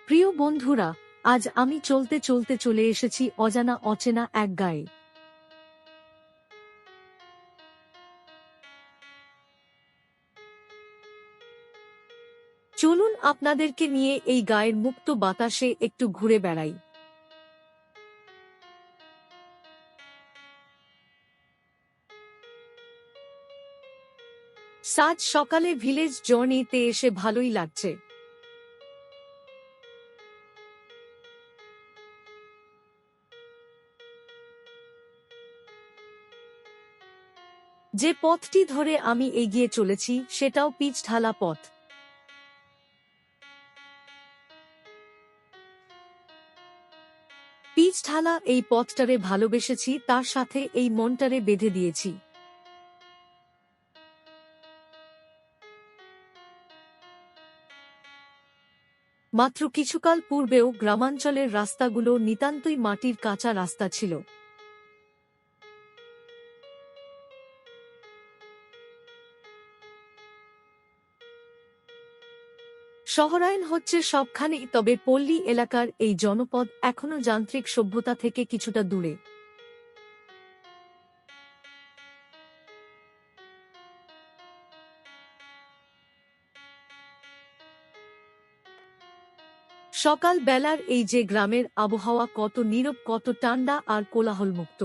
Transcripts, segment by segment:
প্রিয় বন্ধুরা, আজ আমি চলতে চলতে চলে এসেছি অজানা অচেনা এক গাঁয়ে। চলুন আপনাদেরকে নিয়ে এই গাঁয়ের মুক্ত বাতাসে একটু ঘুরে বেড়াই। সাজ সকালে ভিলেজ জার্নিতে এসে ভালোই লাগছে। যে পথটি ধরে আমি এগিয়ে চলেছি সেটাও পিচ ঢালা পথ। পিচ ঢালা এই পথটারে ভালোবেসেছি, তার সাথে এই মনটারে বেঁধে দিয়েছি। মাত্র কিছুকাল পূর্বেও গ্রামাঞ্চলের রাস্তাগুলো নিতান্তই মাটির কাঁচা রাস্তা ছিল। শহরায়ন হচ্ছে সবখানেই, তবে পল্লী এলাকার এই জনপদ এখনো যান্ত্রিক সভ্যতা থেকে কিছুটা দূরে। সকাল বেলার এই যে গ্রামের আবহাওয়া কত নীরব, কত ঠান্ডা আর কোলাহলমুক্ত।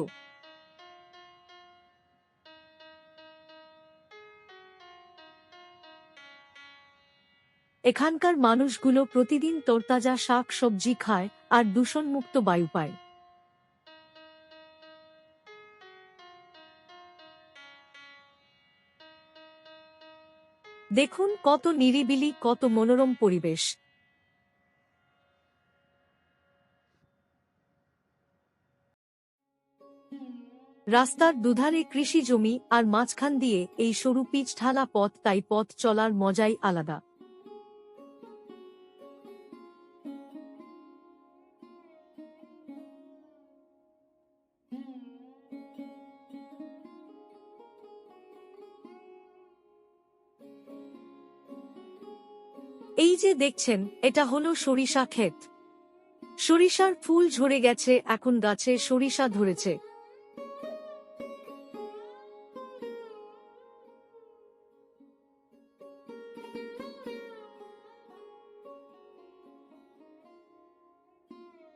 এখানকার মানুষগুলো প্রতিদিন তরতাজা শাক সবজি খায় আর দূষণমুক্ত বায়ু পায়। দেখুন কত নিরিবিলি, কত মনোরম পরিবেশ। রাস্তার দুধারে কৃষি জমি আর মাঝখান দিয়ে এই সরু পিচ ঢালা পথ, তাই পথ চলার মজাই আলাদা। এই যে দেখছেন, এটা হলো সরিষা ক্ষেত। সরিষার ফুল ঝরে গেছে, এখন গাছে সরিষা ধরেছে।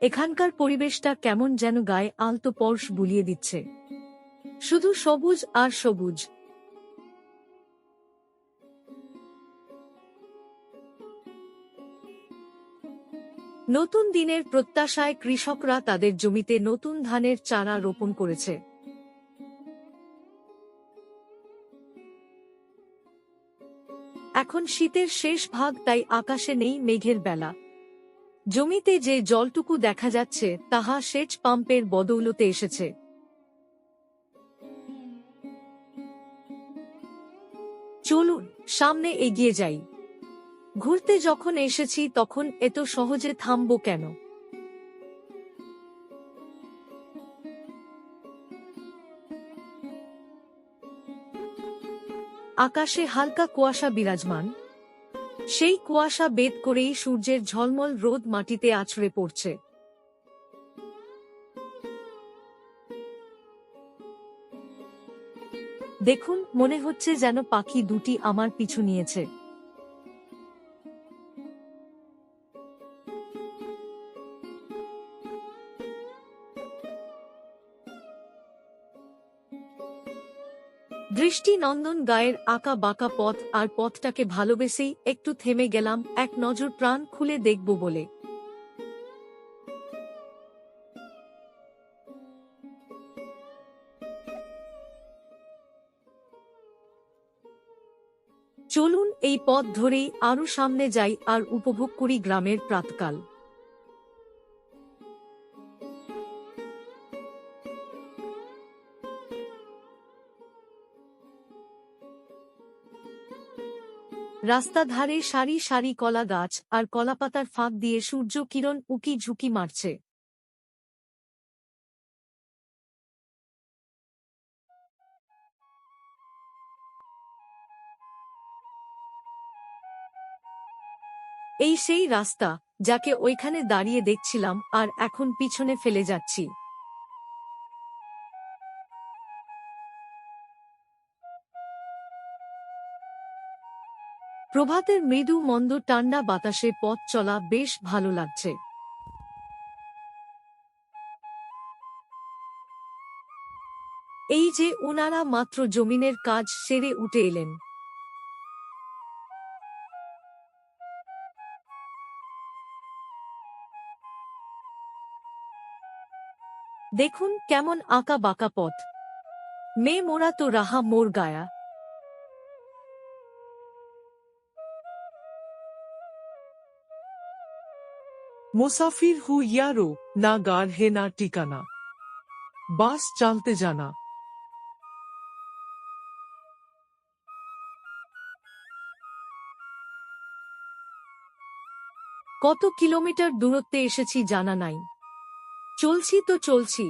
এখানকার পরিবেশটা কেমন যেন গায়ে আলতো পরশ বুলিয়ে দিচ্ছে। শুধু সবুজ আর সবুজ। নতুন দিনের প্রত্যাশায় কৃষকরা তাদের জমিতে নতুন ধানের চারা রোপণ করেছে। এখন শীতের শেষ ভাগ, তাই আকাশে নেই মেঘের বেলা। জমিতে যে জলটুকু দেখা যাচ্ছে তাহা সেচ পাম্পের বদৌলতে এসেছে। চলুন সামনে এগিয়ে যাই। ঘুরতে যখন এসেছি তখন এত সহজে থামবো কেন? আকাশে হালকা কুয়াশা বিরাজমান। সেই কুয়াশা বেদ করেই সূর্যের ঝলমল রোদ মাটিতে আছড়ে পড়ছে। দেখুন, মনে হচ্ছে যেন পাখি দুটি আমার পিছু নিয়েছে। দৃষ্টি নন্দন গায়ের আঁকা বাঁকা পথ, আর পথটাকে ভালোবেসেই একটু থেমে গেলাম এক নজর প্রাণ খুলে দেখব বলে। চলুন এই পথ ধরেই আরো সামনে যাই আর উপভোগ করি গ্রামের প্রাতকাল। রাস্তা ধারে সারি সারি কলা গাছ, আর কলাপাতার ফাঁক দিয়ে সূর্য কিরণ উকি ঝুঁকি মারছে। এই সেই রাস্তা, যাকে ওইখানে দাঁড়িয়ে দেখছিলাম আর এখন পিছনে ফেলে যাচ্ছি। প্রভাতের মৃদু মন্দ ঠান্ডা বাতাসে পথ চলা বেশ ভালো লাগছে। এই যে ওনারা মাত্র জমিনের কাজ সেরে উঠে এলেন। দেখুন কেমন আঁকা বাঁকা পথ। মেয়ে মোরা তো রাহা মোর গায়া। मुसाफिर हूँ यारो, ना गाड़ है ना ठिकाना, बास चलते जाना। কত কিলোমিটার দূরত্বে এসেছি জানা নাই। চলছি তো চলছি।